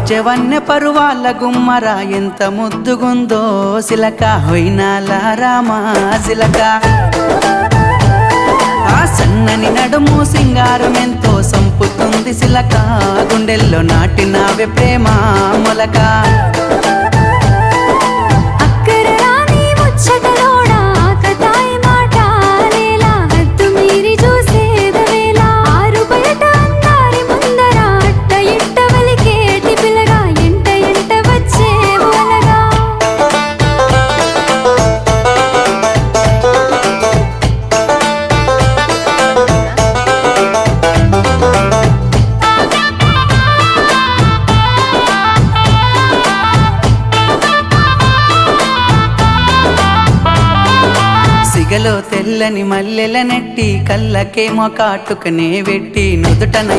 వచ్చేవన్నె పరువాళ్ళ గుమ్మర ఎంత ముద్దుగుందో సిలక హొయినాల రామా సిలక ఆ సన్నని నడుము సింగారం ఎంతో సంపుతుంది సిలక గుండెల్లో నాటినావే ప్రేమ మొలక సిగలో తెల్లని మల్లెల నెట్టి కళ్ళకేమో కాటుకనే వెట్టి నుదుటన